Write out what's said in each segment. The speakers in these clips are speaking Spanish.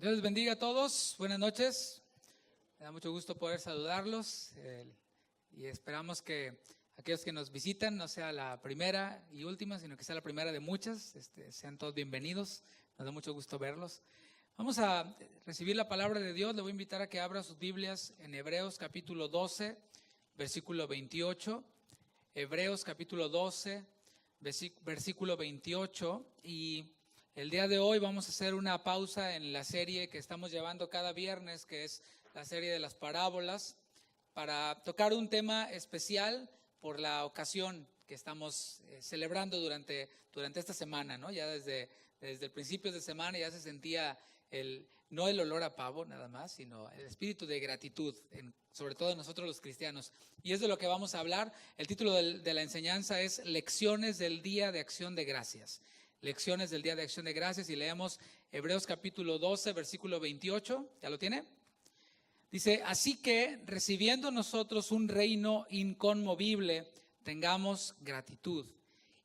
Dios les bendiga a todos, buenas noches, me da mucho gusto poder saludarlos y esperamos que aquellos que nos visitan no sea la primera y última, sino que sea la primera de muchas. Sean todos bienvenidos, nos da mucho gusto verlos. Vamos a recibir la palabra de Dios. Le voy a invitar a que abra sus Biblias en Hebreos capítulo 12, versículo 28. Hebreos capítulo 12, versículo 28. Y el día de hoy vamos a hacer una pausa en la serie que estamos llevando cada viernes, que es la serie de las parábolas, para tocar un tema especial por la ocasión que estamos celebrando durante esta semana, ¿no? Ya desde el principio de semana ya se sentía no el olor a pavo nada más, sino el espíritu de gratitud, sobre todo nosotros los cristianos. Y es de lo que vamos a hablar. El título de la enseñanza es Lecciones del Día de Acción de Gracias. Lecciones del Día de Acción de Gracias, y leemos Hebreos capítulo 12, versículo 28. ¿Ya lo tiene? Dice: así que, recibiendo nosotros un reino inconmovible, tengamos gratitud,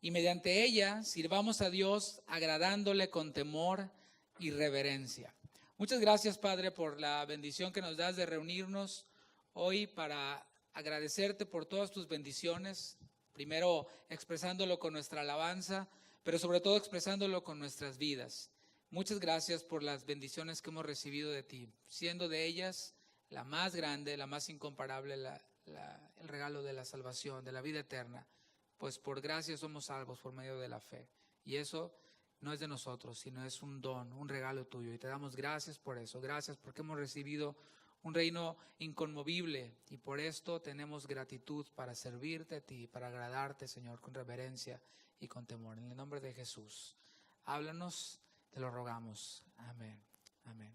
y mediante ella sirvamos a Dios agradándole con temor y reverencia. Muchas gracias, Padre, por la bendición que nos das de reunirnos hoy para agradecerte por todas tus bendiciones, primero expresándolo con nuestra alabanza, pero sobre todo expresándolo con nuestras vidas. Muchas gracias por las bendiciones que hemos recibido de ti, siendo de ellas la más grande, la más incomparable, el regalo de la salvación, de la vida eterna. Pues por gracia somos salvos por medio de la fe. Y eso no es de nosotros, sino es un don, un regalo tuyo. Y te damos gracias por eso. Gracias porque hemos recibido un reino inconmovible. Y por esto tenemos gratitud para servirte a ti, para agradarte, Señor, con reverencia y con temor. En el nombre de Jesús, háblanos, te lo rogamos. Amén. Amén.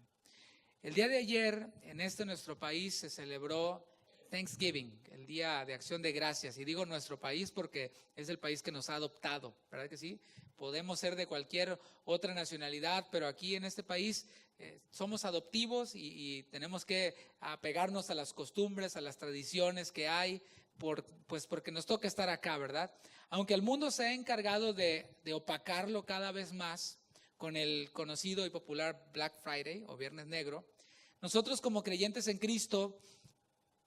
El día de ayer, en nuestro país, se celebró Thanksgiving, el Día de Acción de Gracias. Y digo nuestro país porque es el país que nos ha adoptado, ¿verdad que sí? Podemos ser de cualquier otra nacionalidad, pero aquí en este país somos adoptivos y tenemos que apegarnos a las costumbres, a las tradiciones que hay, pues porque nos toca estar acá, ¿verdad? Aunque el mundo se ha encargado de opacarlo cada vez más con el conocido y popular Black Friday o Viernes Negro, nosotros como creyentes en Cristo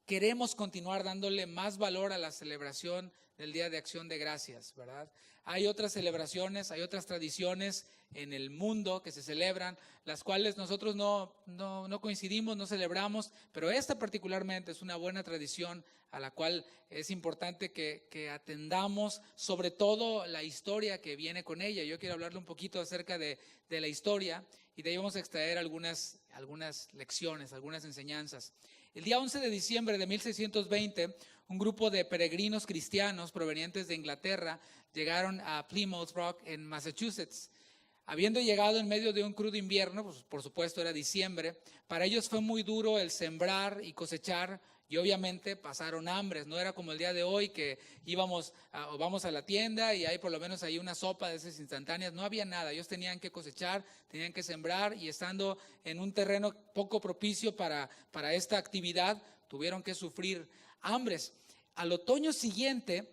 queremos continuar dándole más valor a la celebración del Día de Acción de Gracias, ¿verdad? Hay otras celebraciones, hay otras tradiciones en el mundo que se celebran, las cuales nosotros no coincidimos, no celebramos, pero esta particularmente es una buena tradición a la cual es importante que atendamos, sobre todo la historia que viene con ella. Yo quiero hablarle un poquito acerca de la historia, y de ahí vamos a extraer algunas lecciones, algunas enseñanzas. El día 11 de diciembre de 1620, un grupo de peregrinos cristianos provenientes de Inglaterra llegaron a Plymouth Rock en Massachusetts. Habiendo llegado en medio de un crudo invierno, pues por supuesto era diciembre, para ellos fue muy duro el sembrar y cosechar, y obviamente pasaron hambres. No era como el día de hoy que vamos a la tienda y hay por lo menos ahí una sopa de esas instantáneas. No había nada. Ellos tenían que cosechar, tenían que sembrar, y estando en un terreno poco propicio para esta actividad, tuvieron que sufrir hambres. Al otoño siguiente,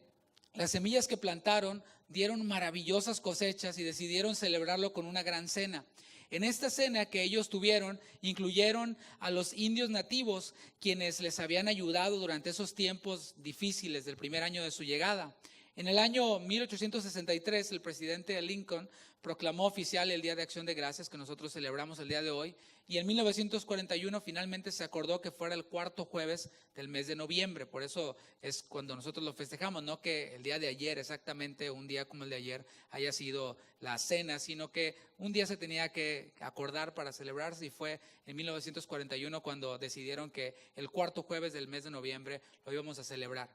las semillas que plantaron dieron maravillosas cosechas y decidieron celebrarlo con una gran cena. En esta cena que ellos tuvieron, incluyeron a los indios nativos, quienes les habían ayudado durante esos tiempos difíciles del primer año de su llegada. En el año 1863, el presidente Lincoln proclamó oficial el Día de Acción de Gracias, que nosotros celebramos el día de hoy, y en 1941 finalmente se acordó que fuera el cuarto jueves del mes de noviembre. Por eso es cuando nosotros lo festejamos, no que el día de ayer, exactamente un día como el de ayer, haya sido la cena, sino que un día se tenía que acordar para celebrarse, y fue en 1941 cuando decidieron que el cuarto jueves del mes de noviembre lo íbamos a celebrar.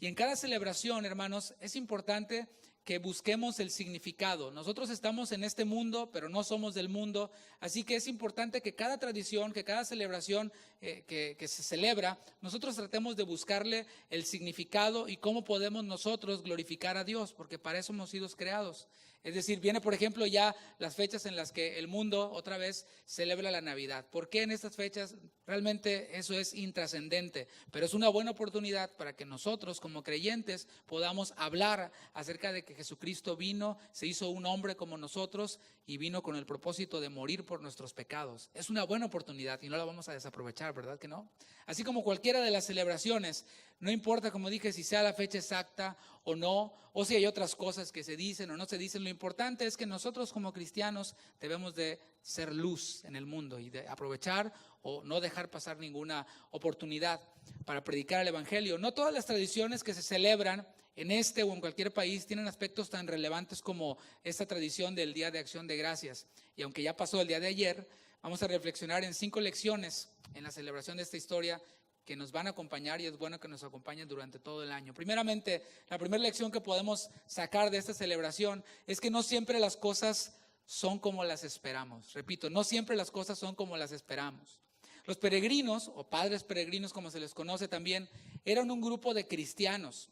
Y en cada celebración, hermanos, es importante que busquemos el significado. Nosotros estamos en este mundo, pero no somos del mundo, así que es importante que cada tradición, que cada celebración que se celebra, nosotros tratemos de buscarle el significado y cómo podemos nosotros glorificar a Dios, porque para eso hemos sido creados. Es decir, viene por ejemplo ya las fechas en las que el mundo otra vez celebra la Navidad. ¿Por qué en estas fechas? Realmente eso es intrascendente, pero es una buena oportunidad para que nosotros como creyentes podamos hablar acerca de que Jesucristo vino, se hizo un hombre como nosotros y vino con el propósito de morir por nuestros pecados. Es una buena oportunidad y no la vamos a desaprovechar, ¿verdad que no? Así como cualquiera de las celebraciones, no importa, como dije, si sea la fecha exacta o no, o si hay otras cosas que se dicen o no se dicen, lo importante es que nosotros como cristianos debemos de ser luz en el mundo y de aprovechar o no dejar pasar ninguna oportunidad para predicar el evangelio. No todas las tradiciones que se celebran en este o en cualquier país tienen aspectos tan relevantes como esta tradición del Día de Acción de Gracias. Y aunque ya pasó el día de ayer, vamos a reflexionar en 5 lecciones en la celebración de esta historia que nos van a acompañar, y es bueno que nos acompañen durante todo el año. Primeramente, la primera lección que podemos sacar de esta celebración es que no siempre las cosas son como las esperamos. Repito, no siempre las cosas son como las esperamos. Los peregrinos, o padres peregrinos como se les conoce también, eran un grupo de cristianos,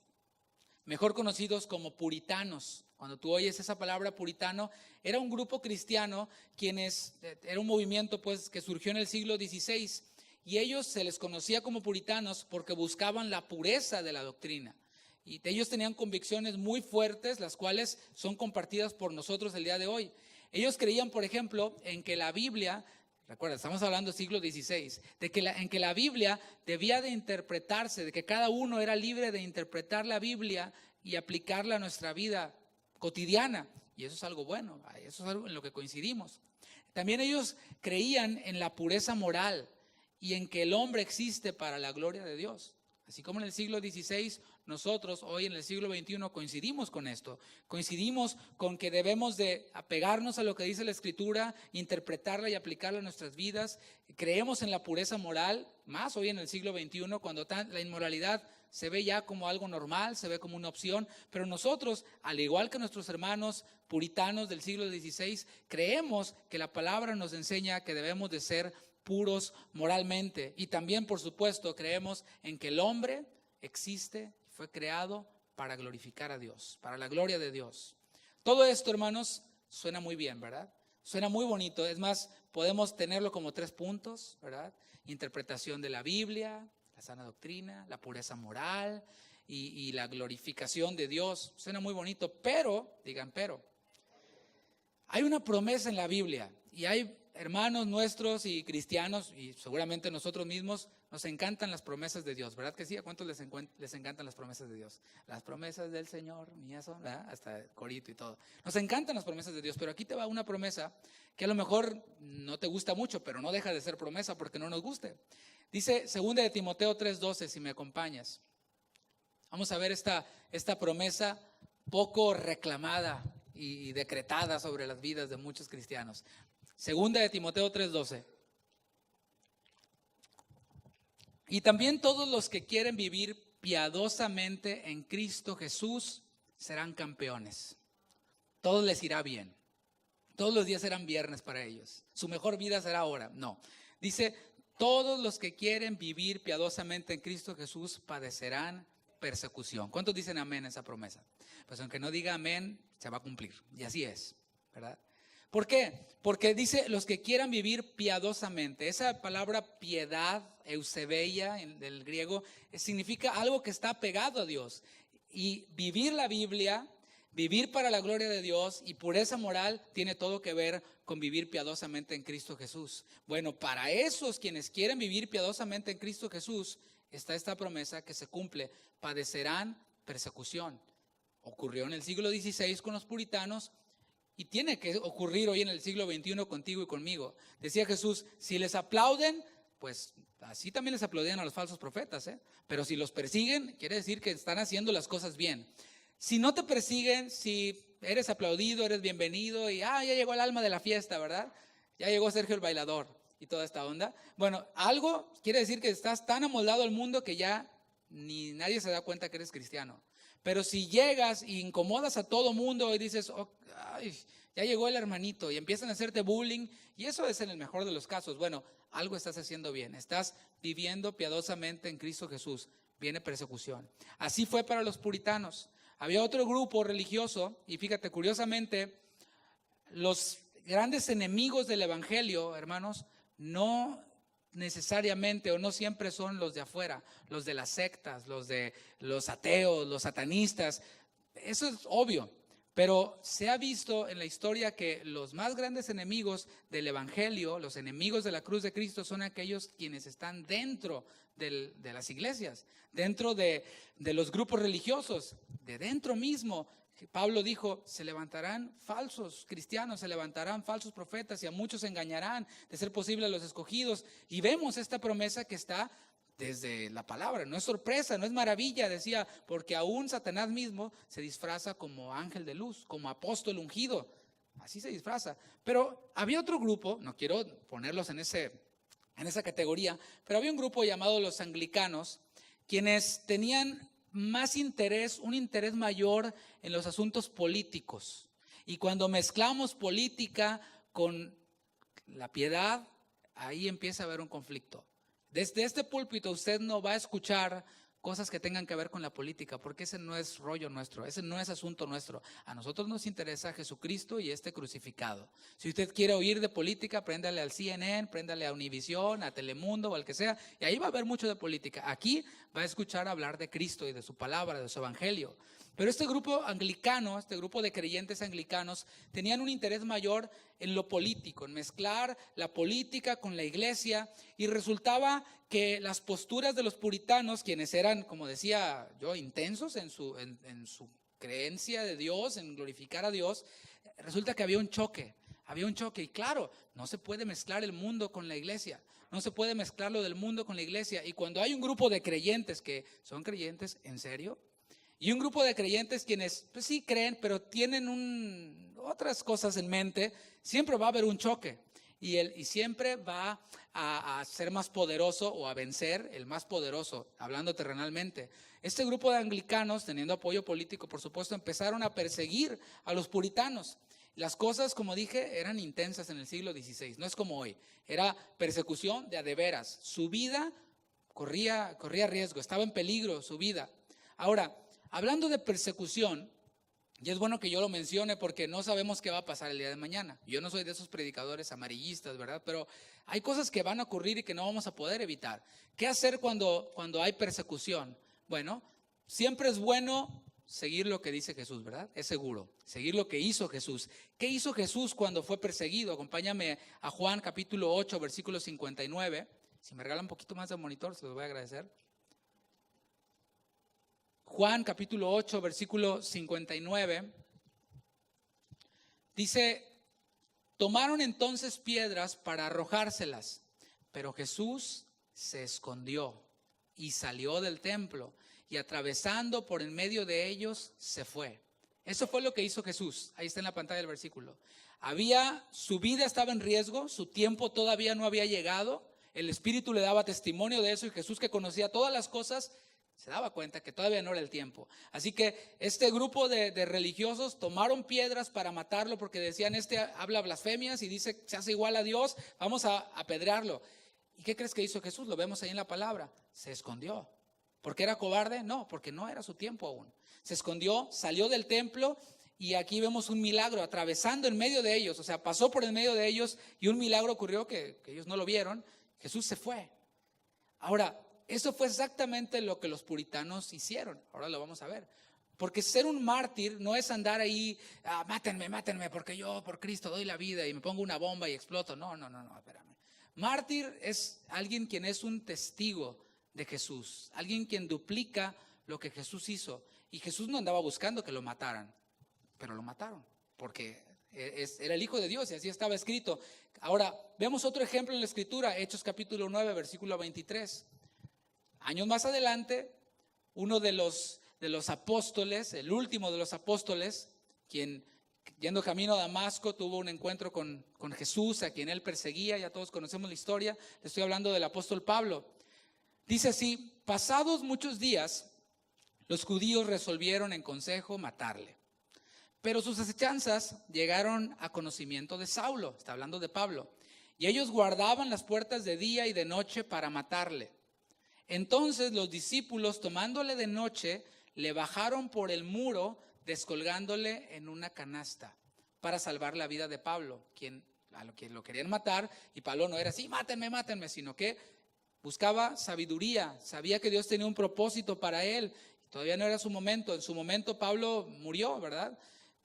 mejor conocidos como puritanos. Cuando tú oyes esa palabra puritano, era un grupo cristiano era un movimiento pues que surgió en el siglo XVI, y ellos se les conocía como puritanos porque buscaban la pureza de la doctrina. Y ellos tenían convicciones muy fuertes, las cuales son compartidas por nosotros el día de hoy. Ellos creían, por ejemplo, en que la Biblia, recuerda, estamos hablando del siglo XVI, en que la Biblia debía de interpretarse, de que cada uno era libre de interpretar la Biblia y aplicarla a nuestra vida cotidiana. Y eso es algo bueno, eso es algo en lo que coincidimos. También ellos creían en la pureza moral y en que el hombre existe para la gloria de Dios. Así como en el siglo XVI, nosotros hoy en el siglo XXI coincidimos con esto. Coincidimos con que debemos de apegarnos a lo que dice la Escritura, interpretarla y aplicarla a nuestras vidas. Creemos en la pureza moral, más hoy en el siglo XXI, cuando la inmoralidad se ve ya como algo normal, se ve como una opción. Pero nosotros, al igual que nuestros hermanos puritanos del siglo XVI, creemos que la palabra nos enseña que debemos de ser puros moralmente. Y también, por supuesto, creemos en que el hombre existe, fue creado para glorificar a Dios, para la gloria de Dios. Todo esto, hermanos, suena muy bien, ¿verdad? Suena muy bonito. Es más, podemos tenerlo como 3 puntos, ¿verdad? Interpretación de la Biblia, la sana doctrina, la pureza moral y la glorificación de Dios. Suena muy bonito, pero, digan pero, hay una promesa en la Biblia y hay hermanos nuestros y cristianos, y seguramente nosotros mismos, nos encantan las promesas de Dios, ¿verdad que sí? ¿A cuántos les encantan las promesas de Dios? Las promesas del Señor, mías son, ¿verdad? Hasta el corito y todo. Nos encantan las promesas de Dios, pero aquí te va una promesa que a lo mejor no te gusta mucho, pero no deja de ser promesa porque no nos guste. Dice 2 de Timoteo 3:12, si me acompañas. Vamos a ver esta promesa poco reclamada y decretada sobre las vidas de muchos cristianos. 2 de Timoteo 3:12. Y también todos los que quieren vivir piadosamente en Cristo Jesús serán campeones. Todo les irá bien. Todos los días serán viernes para ellos. Su mejor vida será ahora. No. Dice, todos los que quieren vivir piadosamente en Cristo Jesús padecerán persecución. ¿Cuántos dicen amén a esa promesa? Pues aunque no diga amén, se va a cumplir. Y así es, ¿verdad? ¿Por qué? Porque dice los que quieran vivir piadosamente. Esa palabra piedad, eusebeia del griego, significa algo que está pegado a Dios. Y vivir la Biblia, vivir para la gloria de Dios y pureza moral tiene todo que ver con vivir piadosamente en Cristo Jesús. Bueno, para esos quienes quieren vivir piadosamente en Cristo Jesús, está esta promesa que se cumple: padecerán persecución. Ocurrió en el siglo XVI con los puritanos y tiene que ocurrir hoy en el siglo XXI contigo y conmigo. Decía Jesús, si les aplauden, pues así también les aplaudían a los falsos profetas, ¿eh? Pero si los persiguen, quiere decir que están haciendo las cosas bien. Si no te persiguen, si eres aplaudido, eres bienvenido y ya llegó el alma de la fiesta, ¿verdad? Ya llegó Sergio el bailador y toda esta onda. Bueno, algo quiere decir que estás tan amoldado al mundo que ya ni nadie se da cuenta que eres cristiano. Pero si llegas y incomodas a todo mundo y dices, oh, ay, ya llegó el hermanito, y empiezan a hacerte bullying, y eso es en el mejor de los casos, bueno, algo estás haciendo bien, estás viviendo piadosamente en Cristo Jesús, viene persecución. Así fue para los puritanos. Había otro grupo religioso, y fíjate, curiosamente, los grandes enemigos del evangelio, hermanos, no necesariamente o no siempre son los de afuera, los de las sectas, los de los ateos, los satanistas. Eso es obvio, pero se ha visto en la historia que los más grandes enemigos del evangelio, los enemigos de la cruz de Cristo, son aquellos quienes están dentro de las iglesias, dentro de los grupos religiosos, de dentro mismo. Pablo dijo, se levantarán falsos cristianos, se levantarán falsos profetas y a muchos engañarán, de ser posible a los escogidos. Y vemos esta promesa que está desde la palabra. No es sorpresa, no es maravilla, decía, porque aún Satanás mismo se disfraza como ángel de luz, como apóstol ungido. Así se disfraza. Pero había otro grupo, no quiero ponerlos en esa categoría, pero había un grupo llamado los anglicanos, quienes tenían más interés, un interés mayor en los asuntos políticos. Y cuando mezclamos política con la piedad, ahí empieza a haber un conflicto. Desde este púlpito usted no va a escuchar cosas que tengan que ver con la política, porque ese no es rollo nuestro, ese no es asunto nuestro. A nosotros nos interesa Jesucristo y este crucificado. Si usted quiere oír de política, préndale al CNN, préndale a Univisión, a Telemundo o al que sea, y ahí va a haber mucho de política. Aquí va a escuchar hablar de Cristo y de su palabra, de su evangelio. Pero este grupo anglicano, este grupo de creyentes anglicanos, tenían un interés mayor en lo político, en mezclar la política con la iglesia, y resultaba que las posturas de los puritanos, quienes eran, como decía yo, intensos en su creencia de Dios, en glorificar a Dios, resulta que había un choque, y claro, no se puede mezclar el mundo con la iglesia, no se puede mezclar lo del mundo con la iglesia, y cuando hay un grupo de creyentes que son creyentes en serio, y un grupo de creyentes quienes pues sí creen, pero tienen otras cosas en mente, siempre va a haber un choque. Y siempre va a ser más poderoso o a vencer el más poderoso, hablando terrenalmente. Este grupo de anglicanos, teniendo apoyo político, por supuesto, empezaron a perseguir a los puritanos. Las cosas, como dije, eran intensas en el siglo XVI, no es como hoy. Era persecución de a de veras. Su vida corría riesgo, estaba en peligro su vida. Ahora, hablando de persecución, y es bueno que yo lo mencione porque no sabemos qué va a pasar el día de mañana. Yo no soy de esos predicadores amarillistas, ¿verdad? Pero hay cosas que van a ocurrir y que no vamos a poder evitar. ¿Qué hacer cuando hay persecución? Bueno, siempre es bueno seguir lo que dice Jesús, ¿verdad? Es seguro, seguir lo que hizo Jesús. ¿Qué hizo Jesús cuando fue perseguido? Acompáñame a Juan capítulo 8, versículo 59. Si me regalan un poquito más de monitor, se los voy a agradecer. Juan capítulo 8, versículo 59, dice, tomaron entonces piedras para arrojárselas, pero Jesús se escondió y salió del templo y atravesando por en medio de ellos se fue. Eso fue lo que hizo Jesús, ahí está en la pantalla del versículo. Su vida estaba en riesgo, su tiempo todavía no había llegado, el Espíritu le daba testimonio de eso y Jesús, que conocía todas las cosas, se daba cuenta que todavía no era el tiempo. Así que este grupo de religiosos tomaron piedras para matarlo porque decían, habla blasfemias y dice, se hace igual a Dios, vamos a apedrearlo. ¿Y qué crees que hizo Jesús? Lo vemos ahí en la palabra. Se escondió. ¿Por qué era cobarde? No, porque no era su tiempo aún. Se escondió, salió del templo y aquí vemos un milagro atravesando en medio de ellos. O sea, pasó por en medio de ellos y un milagro ocurrió que ellos no lo vieron. Jesús se fue. Ahora, eso fue exactamente lo que los puritanos hicieron. Ahora lo vamos a ver. Porque ser un mártir no es andar ahí, mátenme, porque yo por Cristo doy la vida y me pongo una bomba y exploto. No, espérame. Mártir es alguien quien es un testigo de Jesús, alguien quien duplica lo que Jesús hizo. Y Jesús no andaba buscando que lo mataran, pero lo mataron, porque era el Hijo de Dios y así estaba escrito. Ahora, vemos otro ejemplo en la Escritura, Hechos capítulo 9, versículo 23. Años más adelante, uno de los apóstoles, el último de los apóstoles, quien yendo camino a Damasco tuvo un encuentro con Jesús, a quien él perseguía, ya todos conocemos la historia, le estoy hablando del apóstol Pablo. Dice así, pasados muchos días, los judíos resolvieron en consejo matarle. Pero sus acechanzas llegaron a conocimiento de Saulo, está hablando de Pablo, y ellos guardaban las puertas de día y de noche para matarle. Entonces los discípulos, tomándole de noche, le bajaron por el muro descolgándole en una canasta para salvar la vida de Pablo, a lo que lo querían matar, y Pablo no era así, mátenme, mátenme, sino que buscaba sabiduría, sabía que Dios tenía un propósito para él. Todavía no era su momento. En su momento Pablo murió, ¿verdad?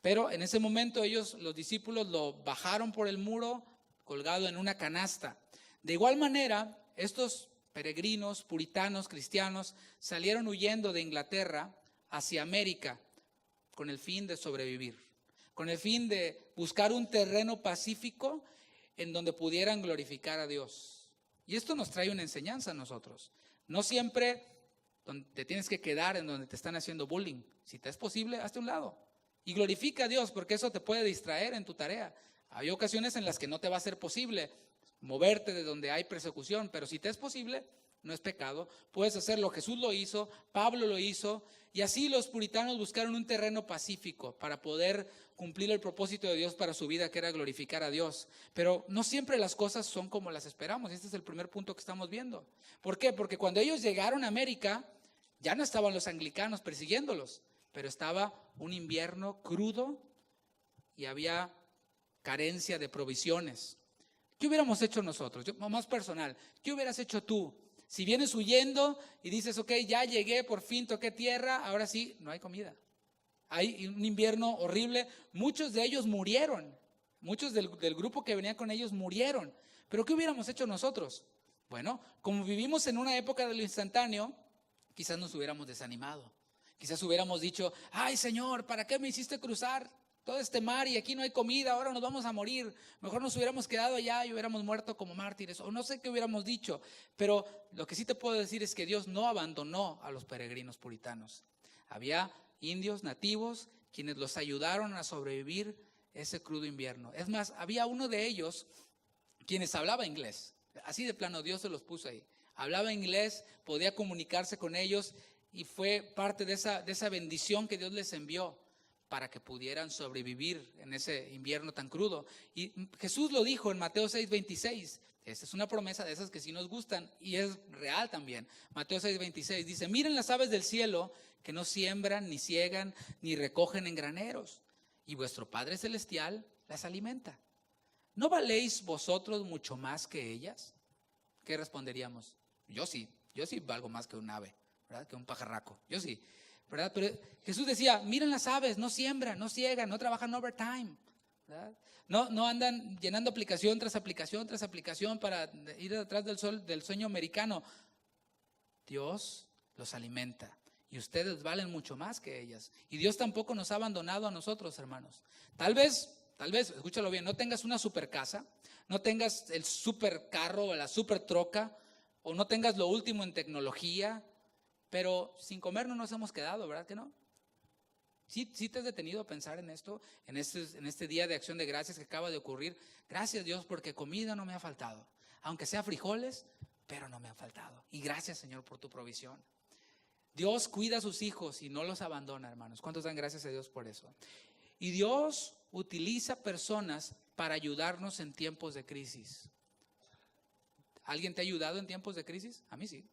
Pero en ese momento los discípulos, lo bajaron por el muro colgado en una canasta. De igual manera, estos peregrinos, puritanos, cristianos, salieron huyendo de Inglaterra hacia América con el fin de sobrevivir, con el fin de buscar un terreno pacífico en donde pudieran glorificar a Dios. Y esto nos trae una enseñanza a nosotros. No siempre te tienes que quedar en donde te están haciendo bullying. Si te es posible, hazte a un lado y glorifica a Dios, porque eso te puede distraer en tu tarea. Hay ocasiones en las que no te va a ser posible moverte de donde hay persecución, pero si te es posible, no es pecado. Puedes hacerlo. Jesús lo hizo, Pablo lo hizo, y así los puritanos buscaron un terreno pacífico para poder cumplir el propósito de Dios para su vida, que era glorificar a Dios. Pero no siempre las cosas son como las esperamos. Este es el primer punto que estamos viendo. ¿Por qué? Porque cuando ellos llegaron a América, ya no estaban los anglicanos persiguiéndolos, pero estaba un invierno crudo y había carencia de provisiones. ¿Qué hubiéramos hecho nosotros? Yo, más personal, ¿qué hubieras hecho tú? Si vienes huyendo y dices, ok, ya llegué, por fin toqué tierra, ahora sí, no hay comida. Hay un invierno horrible. Muchos de ellos murieron. Muchos del grupo que venía con ellos murieron. ¿Pero qué hubiéramos hecho nosotros? Bueno, como vivimos en una época de lo instantáneo, quizás nos hubiéramos desanimado. Quizás hubiéramos dicho, ay Señor, ¿para qué me hiciste cruzar todo este mar y aquí no hay comida? Ahora nos vamos a morir. Mejor nos hubiéramos quedado allá y hubiéramos muerto como mártires. O no sé qué hubiéramos dicho. Pero lo que sí te puedo decir es que Dios no abandonó a los peregrinos puritanos. Había indios nativos quienes los ayudaron a sobrevivir ese crudo invierno. Es más, había uno de ellos quienes hablaba inglés. Así de plano Dios se los puso ahí. Hablaba inglés, podía comunicarse con ellos y fue parte de esa bendición que Dios les envió para que pudieran sobrevivir en ese invierno tan crudo. Y Jesús lo dijo en Mateo 6:26. Esta es una promesa de esas que sí nos gustan y es real también. Mateo 6:26 dice, miren las aves del cielo que no siembran, ni ciegan, ni recogen en graneros, y vuestro Padre Celestial las alimenta. ¿No valéis vosotros mucho más que ellas? ¿Qué responderíamos? Yo sí valgo más que un ave, ¿verdad? Que un pajarraco, yo sí, ¿verdad? Pero Jesús decía, miren las aves, no siembran, no ciegan, no trabajan overtime, ¿verdad? No andan llenando aplicación tras aplicación tras aplicación para ir detrás del sueño americano. Dios los alimenta y ustedes valen mucho más que ellas. Y Dios tampoco nos ha abandonado a nosotros, hermanos. Tal vez, escúchalo bien, no tengas una super casa, no tengas el super carro o la super troca, o no tengas lo último en tecnología, pero sin comer no nos hemos quedado, ¿verdad que no? ¿Sí te has detenido a pensar en esto, en este día de acción de gracias que acaba de ocurrir? Gracias Dios porque comida no me ha faltado, aunque sea frijoles, pero no me han faltado. Y gracias Señor por tu provisión. Dios cuida a sus hijos y no los abandona, hermanos. ¿Cuántos dan gracias a Dios por eso? Y Dios utiliza personas para ayudarnos en tiempos de crisis. ¿Alguien te ha ayudado en tiempos de crisis? A mí sí.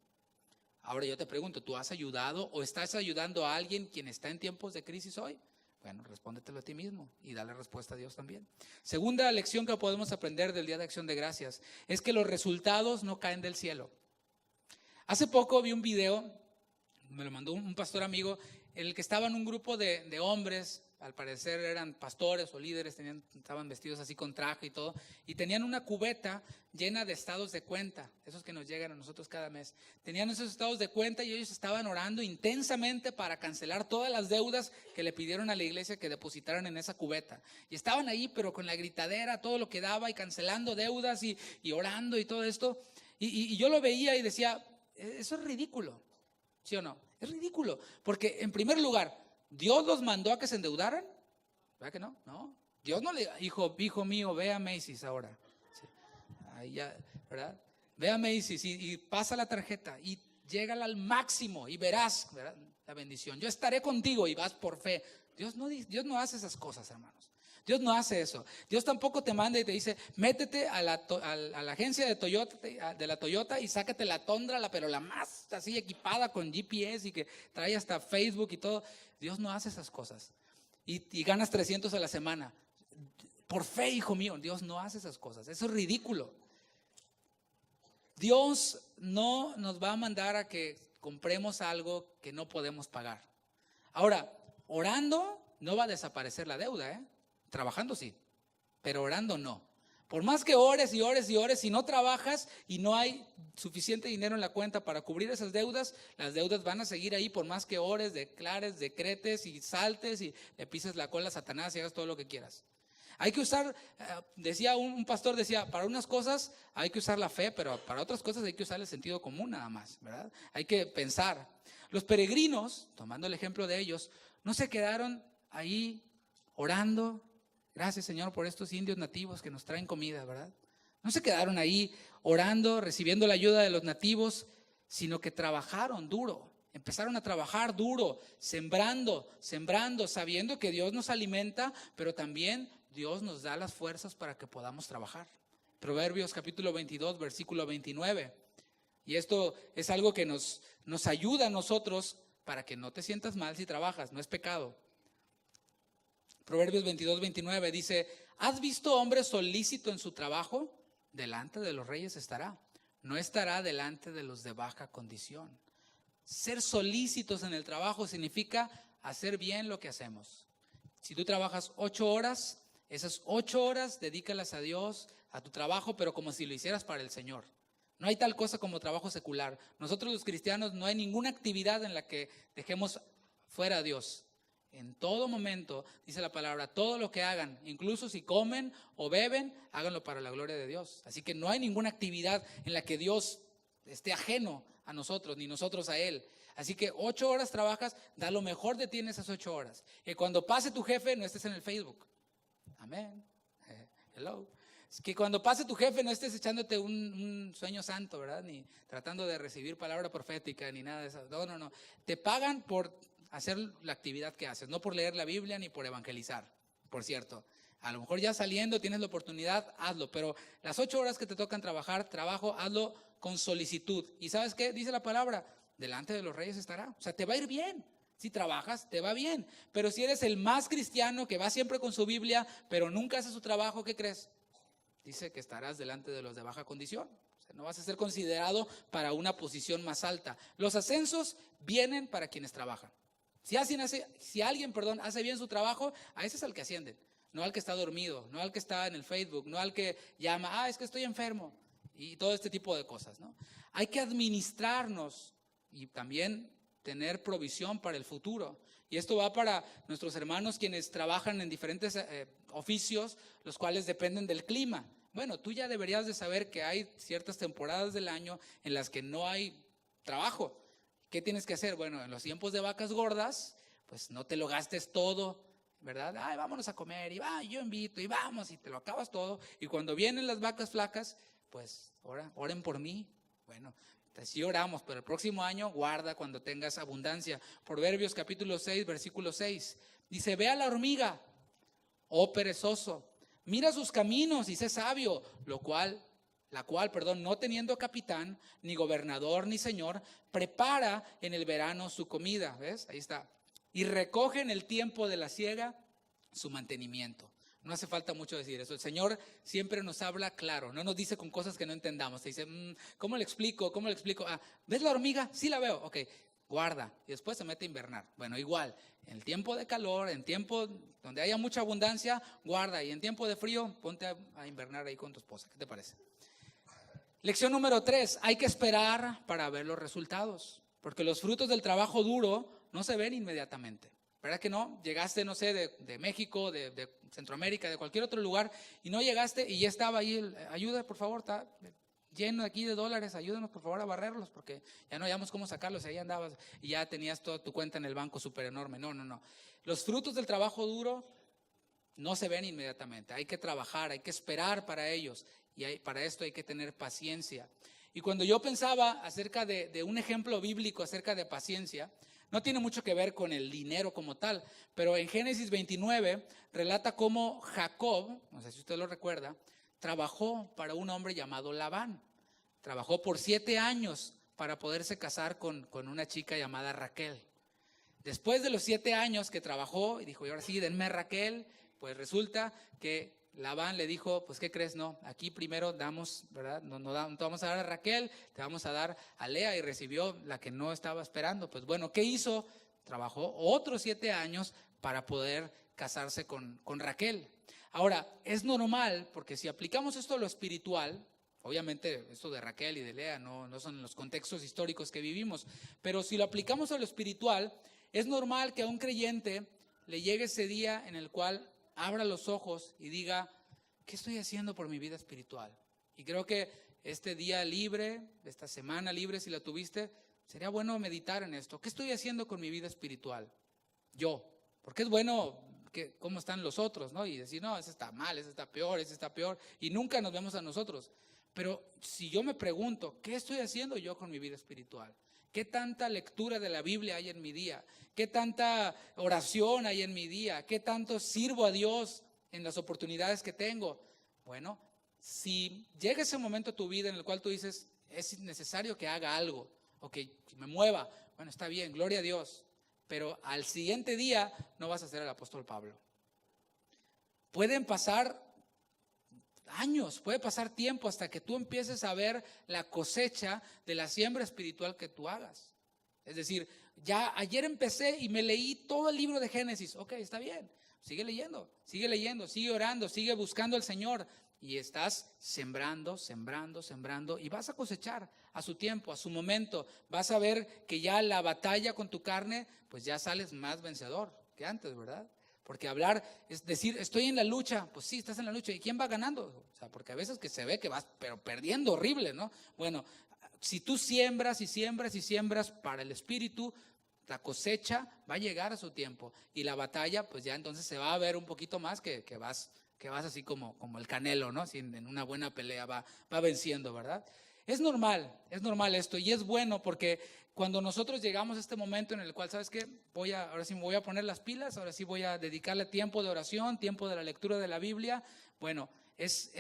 Ahora yo te pregunto, ¿tú has ayudado o estás ayudando a alguien quien está en tiempos de crisis hoy? Bueno, respóndetelo a ti mismo y dale respuesta a Dios también. Segunda lección que podemos aprender del Día de Acción de Gracias es que los resultados no caen del cielo. Hace poco vi un video, me lo mandó un pastor amigo, en el que estaban un grupo de hombres, al parecer eran pastores o líderes, estaban vestidos así con traje y todo, y tenían una cubeta llena de estados de cuenta, esos que nos llegan a nosotros cada mes. Tenían esos estados de cuenta y ellos estaban orando intensamente para cancelar todas las deudas que le pidieron a la iglesia que depositaran en esa cubeta. Y estaban ahí, pero con la gritadera, todo lo que daba, y cancelando deudas y orando y todo esto. Y yo lo veía y decía, eso es ridículo, ¿sí o no? Es ridículo, porque en primer lugar, ¿Dios los mandó a que se endeudaran? ¿Verdad que no? No. Dios no le dijo, hijo mío, ve a Macy's ahora. Sí. Ahí ya, ¿verdad? Ve a Macy's y pasa la tarjeta y llégala al máximo y verás, ¿verdad?, la bendición. Yo estaré contigo y vas por fe. Dios no hace esas cosas, hermanos. Dios no hace eso. Dios tampoco te manda y te dice, métete a la agencia de la Toyota y sácate la Tundra, pero la más así equipada con GPS y que trae hasta Facebook y todo. Dios no hace esas cosas. Y ganas 300 a la semana. Por fe, hijo mío, Dios no hace esas cosas. Eso es ridículo. Dios no nos va a mandar a que compremos algo que no podemos pagar. Ahora, orando no va a desaparecer la deuda, Trabajando sí, pero orando no. Por más que ores y ores y ores, si no trabajas y no hay suficiente dinero en la cuenta para cubrir esas deudas, las deudas van a seguir ahí por más que ores, declares, decretes y saltes y le pises la cola a Satanás y hagas todo lo que quieras. Hay que usar, decía un pastor, decía, para unas cosas hay que usar la fe, pero para otras cosas hay que usar el sentido común nada más, ¿verdad? Hay que pensar. Los peregrinos, tomando el ejemplo de ellos, no se quedaron ahí orando. Gracias, Señor, por estos indios nativos que nos traen comida, ¿verdad? No se quedaron ahí orando, recibiendo la ayuda de los nativos, sino que trabajaron duro. Empezaron a trabajar duro, sembrando, sabiendo que Dios nos alimenta, pero también Dios nos da las fuerzas para que podamos trabajar. Proverbios capítulo 22, versículo 29. Y esto es algo que nos ayuda a nosotros para que no te sientas mal si trabajas, no es pecado. Proverbios 22, 29 dice, ¿has visto hombre solícito en su trabajo? Delante de los reyes estará, no estará delante de los de baja condición. Ser solícitos en el trabajo significa hacer bien lo que hacemos. Si tú trabajas 8 horas, esas 8 horas dedícalas a Dios, a tu trabajo, pero como si lo hicieras para el Señor. No hay tal cosa como trabajo secular. Nosotros los cristianos no hay ninguna actividad en la que dejemos fuera a Dios. En todo momento, dice la palabra, todo lo que hagan, incluso si comen o beben, háganlo para la gloria de Dios. Así que no hay ninguna actividad en la que Dios esté ajeno a nosotros, ni nosotros a Él. Así que 8 horas trabajas, da lo mejor de ti en esas 8 horas. Que cuando pase tu jefe no estés en el Facebook. Amén. Hello. Es que cuando pase tu jefe no estés echándote un sueño santo, ¿verdad? Ni tratando de recibir palabra profética, ni nada de eso. No. Te pagan por hacer la actividad que haces, no por leer la Biblia ni por evangelizar, por cierto. A lo mejor ya saliendo tienes la oportunidad, hazlo, pero las 8 horas que te tocan trabajo, hazlo con solicitud. ¿Y sabes qué? Dice la palabra, delante de los reyes estará. O sea, te va a ir bien. Si trabajas, te va bien. Pero si eres el más cristiano que va siempre con su Biblia, pero nunca hace su trabajo, ¿qué crees? Dice que estarás delante de los de baja condición. O sea, no vas a ser considerado para una posición más alta. Los ascensos vienen para quienes trabajan. Si alguien hace bien su trabajo, a ese es al que ascienden, no al que está dormido, no al que está en el Facebook, no al que llama, es que estoy enfermo, y todo este tipo de cosas, ¿no? Hay que administrarnos y también tener provisión para el futuro. Y esto va para nuestros hermanos quienes trabajan en diferentes oficios, los cuales dependen del clima. Bueno, tú ya deberías de saber que hay ciertas temporadas del año en las que no hay trabajo. ¿Qué tienes que hacer? Bueno, en los tiempos de vacas gordas, pues no te lo gastes todo, ¿verdad? Vámonos a comer, y yo invito, y vamos, y te lo acabas todo. Y cuando vienen las vacas flacas, pues oren por mí. Bueno, sí oramos, pero el próximo año guarda cuando tengas abundancia. Proverbios capítulo 6, versículo 6. Dice, ve a la hormiga, oh perezoso, mira sus caminos y sé sabio, la cual, no teniendo capitán, ni gobernador, ni señor, prepara en el verano su comida, ¿ves? Ahí está. Y recoge en el tiempo de la siega su mantenimiento. No hace falta mucho decir eso. El Señor siempre nos habla claro, no nos dice con cosas que no entendamos. Te dice, ¿cómo le explico? ¿Ves la hormiga? Sí la veo. Ok, guarda. Y después se mete a invernar. Bueno, igual, en el tiempo de calor, en tiempo donde haya mucha abundancia, guarda. Y en tiempo de frío, ponte a invernar ahí con tu esposa. ¿Qué te parece? Lección número 3, hay que esperar para ver los resultados, porque los frutos del trabajo duro no se ven inmediatamente. ¿Verdad que no? Llegaste, no sé, de México, de Centroamérica, de cualquier otro lugar, y no llegaste y ya estaba ahí, ayuda por favor, está lleno aquí de dólares, ayúdanos por favor a barrerlos, porque ya no hayamos cómo sacarlos, ahí andabas y ya tenías toda tu cuenta en el banco súper enorme. No. Los frutos del trabajo duro no se ven inmediatamente, hay que trabajar, hay que esperar para ellos. Y para esto hay que tener paciencia. Y cuando yo pensaba acerca de un ejemplo bíblico acerca de paciencia, No tiene mucho que ver con el dinero como tal, pero en Génesis 29 relata cómo Jacob, no sé si usted lo recuerda, trabajó para un hombre llamado Labán. Trabajó por 7 años para poderse casar con una chica llamada Raquel. Después de los 7 años que trabajó y dijo, y ahora sí, denme a Raquel, pues resulta que Labán le dijo, pues ¿qué crees? No, aquí primero damos, ¿verdad? No te vamos a dar a Raquel, te vamos a dar a Lea, y recibió la que no estaba esperando. Pues bueno, ¿qué hizo? Trabajó otros 7 años para poder casarse con Raquel. Ahora, es normal, porque si aplicamos esto a lo espiritual, obviamente esto de Raquel y de Lea no son los contextos históricos que vivimos, pero si lo aplicamos a lo espiritual, es normal que a un creyente le llegue ese día en el cual abra los ojos y diga, ¿qué estoy haciendo por mi vida espiritual? Y creo que este día libre, esta semana libre, si la tuviste, sería bueno meditar en esto. ¿Qué estoy haciendo con mi vida espiritual? Yo. Porque es bueno cómo están los otros, ¿no? Y decir, no, ese está mal, ese está peor, y nunca nos vemos a nosotros. Pero si yo me pregunto, ¿qué estoy haciendo yo con mi vida espiritual? ¿Qué tanta lectura de la Biblia hay en mi día? ¿Qué tanta oración hay en mi día? ¿Qué tanto sirvo a Dios en las oportunidades que tengo? Bueno, si llega ese momento a tu vida en el cual tú dices, es necesario que haga algo, o que me mueva, bueno, está bien, gloria a Dios, pero al siguiente día no vas a ser el apóstol Pablo. Pueden pasar años, puede pasar tiempo hasta que tú empieces a ver la cosecha de la siembra espiritual que tú hagas. Es decir, ya ayer empecé y me leí todo el libro de Génesis. Ok, está bien, sigue leyendo, sigue orando, sigue buscando al Señor. Y estás sembrando y vas a cosechar a su tiempo, a su momento. Vas a ver que ya la batalla con tu carne, pues ya sales más vencedor que antes, ¿verdad? Porque hablar es decir, estoy en la lucha, pues sí, estás en la lucha. ¿Y quién va ganando? O sea, porque a veces que se ve que vas pero perdiendo horrible, ¿no? Bueno, si tú siembras para el Espíritu, la cosecha va a llegar a su tiempo. Y la batalla, pues ya entonces se va a ver un poquito más que vas así como el Canelo, ¿no? Así en una buena pelea va venciendo, ¿verdad? Es normal esto, y es bueno porque cuando nosotros llegamos a este momento en el cual, ¿sabes qué? Ahora sí me voy a poner las pilas, ahora sí voy a dedicarle tiempo de oración, tiempo de la lectura de la Biblia. Bueno, es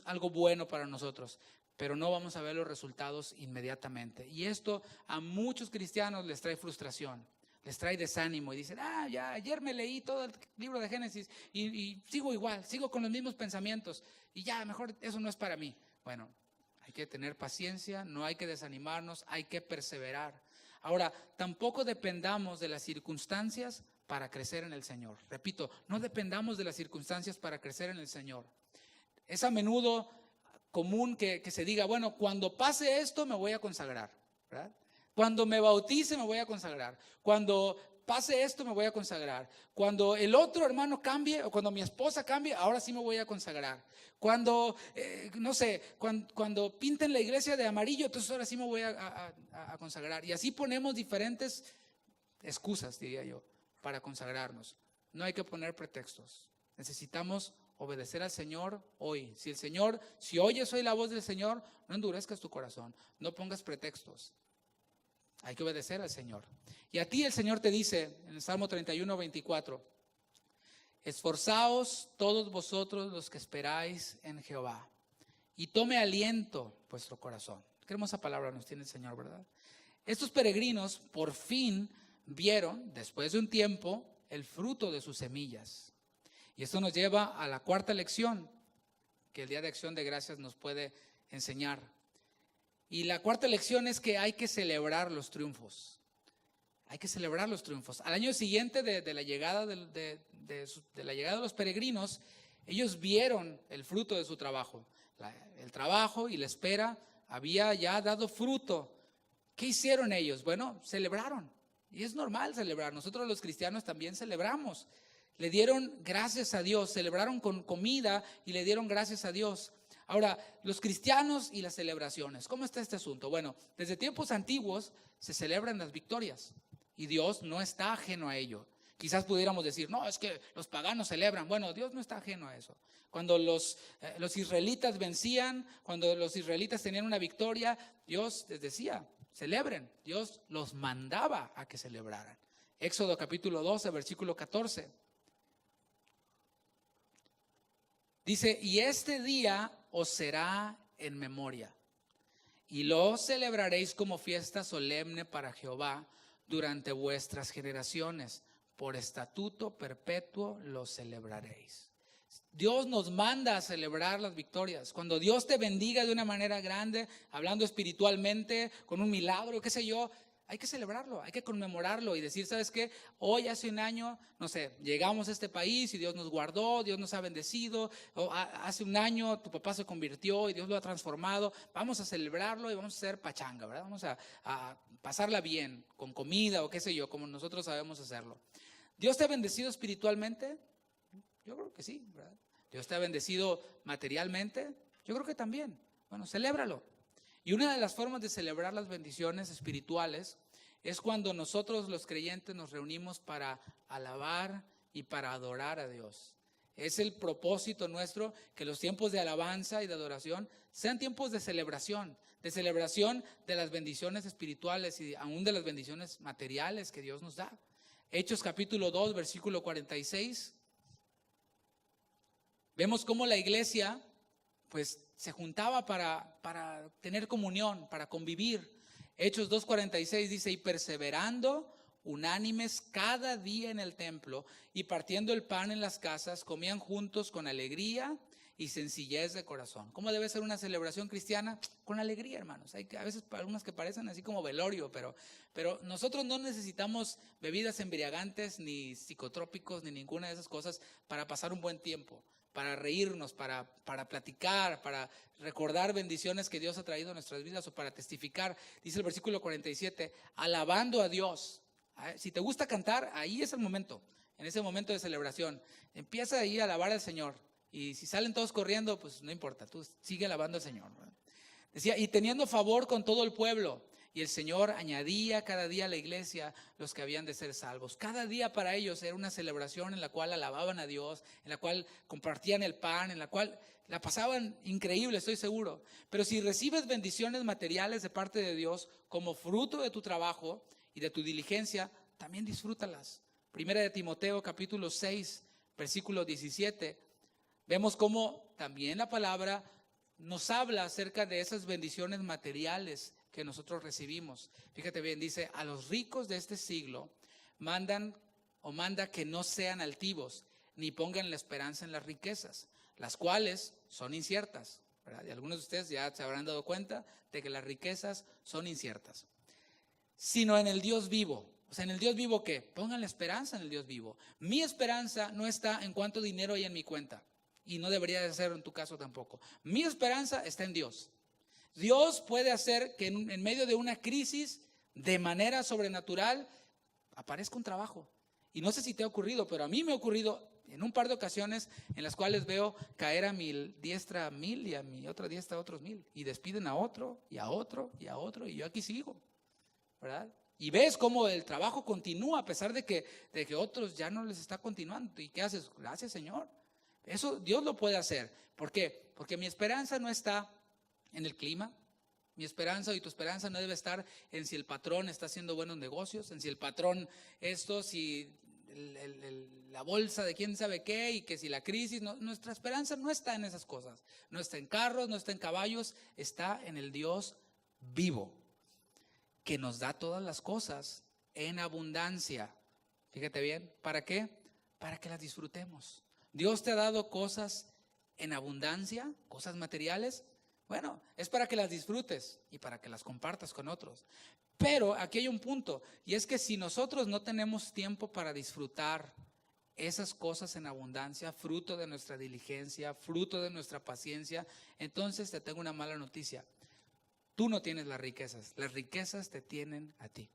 algo bueno para nosotros, pero no vamos a ver los resultados inmediatamente. Y esto a muchos cristianos les trae frustración, les trae desánimo y dicen, ya ayer me leí todo el libro de Génesis y sigo igual, sigo con los mismos pensamientos y ya mejor eso no es para mí. Bueno, hay que tener paciencia, no hay que desanimarnos, hay que perseverar. Ahora, tampoco dependamos de las circunstancias para crecer en el Señor. Repito, no dependamos de las circunstancias para crecer en el Señor. Es a menudo común que se diga, bueno, cuando pase esto me voy a consagrar, ¿verdad? Cuando me bautice me voy a consagrar. Cuando pase esto me voy a consagrar. Cuando el otro hermano cambie o cuando mi esposa cambie, ahora sí me voy a consagrar. Cuando, no sé, cuando pinten la iglesia de amarillo, entonces ahora sí me voy a consagrar. Y así ponemos diferentes excusas, diría yo, para consagrarnos. No hay que poner pretextos. Necesitamos obedecer al Señor hoy. Si oyes hoy la voz del Señor, no endurezcas tu corazón, no pongas pretextos. Hay que obedecer al Señor. Y a ti el Señor te dice en el Salmo 31, 24, esforzaos todos vosotros los que esperáis en Jehová y tome aliento vuestro corazón. Qué hermosa palabra nos tiene el Señor, ¿verdad? Estos peregrinos por fin vieron, después de un tiempo, el fruto de sus semillas. Y esto nos lleva a la cuarta lección que el Día de Acción de Gracias nos puede enseñar. Y la cuarta lección es que hay que celebrar los triunfos. Hay que celebrar los triunfos. Al año siguiente de la llegada de la llegada de los peregrinos, ellos vieron el fruto de su trabajo. El trabajo y la espera había ya dado fruto. ¿Qué hicieron ellos? Bueno, celebraron. Y es normal celebrar. Nosotros los cristianos también celebramos. Le dieron gracias a Dios, celebraron con comida y le dieron gracias a Dios. Ahora, los cristianos y las celebraciones, ¿cómo está este asunto? Bueno, desde tiempos antiguos se celebran las victorias y Dios no está ajeno a ello. Quizás pudiéramos decir, no, es que los paganos celebran. Bueno, Dios no está ajeno a eso. Cuando los israelitas vencían, cuando los israelitas tenían una victoria, Dios les decía, celebren. Dios los mandaba a que celebraran. Éxodo capítulo 12, versículo 14. Dice, y este día os será en memoria, y lo celebraréis como fiesta solemne para Jehová durante vuestras generaciones. Por estatuto perpetuo lo celebraréis. Dios nos manda a celebrar las victorias. Cuando Dios te bendiga de una manera grande, hablando espiritualmente, con un milagro, qué sé yo, hay que celebrarlo, hay que conmemorarlo y decir, ¿sabes qué? Hoy hace un año, no sé, llegamos a este país y Dios nos guardó, Dios nos ha bendecido. O hace un año tu papá se convirtió y Dios lo ha transformado. Vamos a celebrarlo y vamos a hacer pachanga, ¿verdad? Vamos a pasarla bien, con comida o qué sé yo, como nosotros sabemos hacerlo. ¿Dios te ha bendecido espiritualmente? Yo creo que sí, ¿verdad? ¿Dios te ha bendecido materialmente? Yo creo que también. Bueno, celébralo. Y una de las formas de celebrar las bendiciones espirituales es cuando nosotros los creyentes nos reunimos para alabar y para adorar a Dios. Es el propósito nuestro que los tiempos de alabanza y de adoración sean tiempos de celebración de las bendiciones espirituales y aún de las bendiciones materiales que Dios nos da. Hechos capítulo 2, versículo 46. Vemos cómo la iglesia pues se juntaba para tener comunión, para convivir. Hechos 2:46 dice, y perseverando unánimes cada día en el templo y partiendo el pan en las casas, comían juntos con alegría y sencillez de corazón. ¿Cómo debe ser una celebración cristiana? Con alegría, hermanos. Hay a veces algunas que parecen así como velorio, pero nosotros no necesitamos bebidas embriagantes, ni psicotrópicos, ni ninguna de esas cosas para pasar un buen tiempo, para reírnos, para platicar, para recordar bendiciones que Dios ha traído a nuestras vidas o para testificar. Dice el versículo 47, alabando a Dios. Si te gusta cantar, ahí es el momento, en ese momento de celebración. Empieza ahí a alabar al Señor. Y si salen todos corriendo, pues no importa, tú sigue alabando al Señor, ¿verdad? Decía, y teniendo favor con todo el pueblo. Y el Señor añadía cada día a la iglesia los que habían de ser salvos. Cada día para ellos era una celebración en la cual alababan a Dios, en la cual compartían el pan, en la cual la pasaban increíble, estoy seguro. Pero si recibes bendiciones materiales de parte de Dios como fruto de tu trabajo y de tu diligencia, también disfrútalas. Primera de Timoteo capítulo 6, versículo 17. Vemos cómo también la palabra nos habla acerca de esas bendiciones materiales que nosotros recibimos. Fíjate bien, dice, a los ricos de este siglo manda que no sean altivos, ni pongan la esperanza en las riquezas, las cuales son inciertas, ¿verdad? Y algunos de ustedes ya se habrán dado cuenta de que las riquezas son inciertas, sino en el Dios vivo. O sea, en el Dios vivo, ¿qué? Pongan la esperanza en el Dios vivo. Mi esperanza no está en cuánto dinero hay en mi cuenta, y no debería de ser en tu caso tampoco. Mi esperanza está en Dios. Dios puede hacer que en medio de una crisis, de manera sobrenatural, aparezca un trabajo. Y no sé si te ha ocurrido, pero a mí me ha ocurrido en un par de ocasiones en las cuales veo caer a mi diestra 1,000 y a mi otra diestra otros 1,000. Y despiden a otro, y a otro, y a otro, y yo aquí sigo, ¿verdad? Y ves cómo el trabajo continúa a pesar de que otros ya no les está continuando. ¿Y qué haces? Gracias, Señor. Eso Dios lo puede hacer. ¿Por qué? Porque mi esperanza no está en el clima. Mi esperanza y tu esperanza no debe estar en si el patrón está haciendo buenos negocios, en si el patrón si la bolsa de quién sabe qué y que si la crisis. No, nuestra esperanza no está en esas cosas. No está en carros, no está en caballos, está en el Dios vivo, que nos da todas las cosas en abundancia. Fíjate bien, ¿para qué? Para que las disfrutemos. Dios te ha dado cosas en abundancia, cosas materiales. Bueno, es para que las disfrutes y para que las compartas con otros. Pero aquí hay un punto, y es que si nosotros no tenemos tiempo para disfrutar esas cosas en abundancia, fruto de nuestra diligencia, fruto de nuestra paciencia, entonces te tengo una mala noticia. Tú no tienes las riquezas te tienen a ti.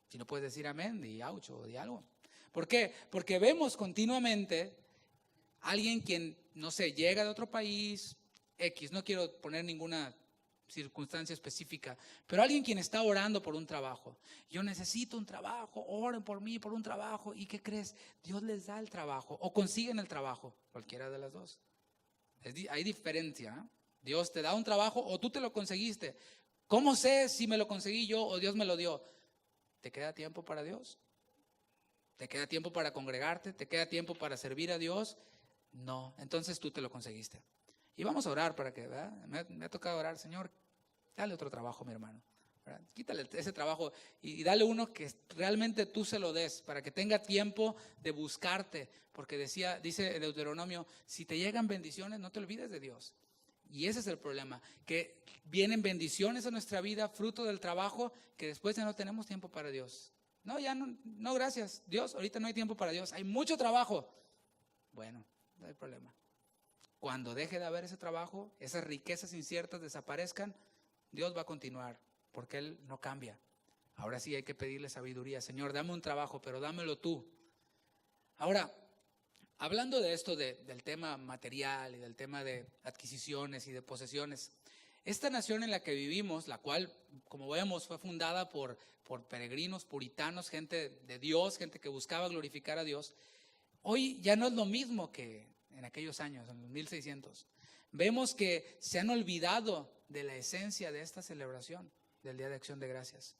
Si no puedes decir amén, di ouch o di algo. ¿Por qué? Porque vemos continuamente a alguien quien, no sé, llega de otro país, X, no quiero poner ninguna circunstancia específica, pero alguien quien está orando por un trabajo. Yo necesito un trabajo, oren por mí por un trabajo. ¿Y qué crees? Dios les da el trabajo o consiguen el trabajo, cualquiera de las dos. Hay diferencia, ¿eh? Dios te da un trabajo o tú te lo conseguiste. ¿Cómo sé si me lo conseguí yo o Dios me lo dio? ¿Te queda tiempo para Dios? ¿Te queda tiempo para congregarte? ¿Te queda tiempo para servir a Dios? No, entonces tú te lo conseguiste. Y vamos a orar para que, ¿verdad? Me ha tocado orar, Señor, dale otro trabajo a mi hermano, ¿verdad? Quítale ese trabajo y dale uno que realmente tú se lo des, para que tenga tiempo de buscarte, porque dice Deuteronomio, si te llegan bendiciones, no te olvides de Dios. Y ese es el problema, que vienen bendiciones a nuestra vida, fruto del trabajo, que después ya no tenemos tiempo para Dios. No, ya no, gracias, Dios, ahorita no hay tiempo para Dios, hay mucho trabajo. Bueno, no hay problema. Cuando deje de haber ese trabajo, esas riquezas inciertas desaparezcan, Dios va a continuar, porque Él no cambia. Ahora sí hay que pedirle sabiduría. Señor, dame un trabajo, pero dámelo tú. Ahora, hablando de esto, del tema material y del tema de adquisiciones y de posesiones, esta nación en la que vivimos, la cual, como vemos, fue fundada por peregrinos, puritanos, gente de Dios, gente que buscaba glorificar a Dios, hoy ya no es lo mismo que en aquellos años, en los 1600. Vemos que se han olvidado de la esencia de esta celebración del Día de Acción de Gracias.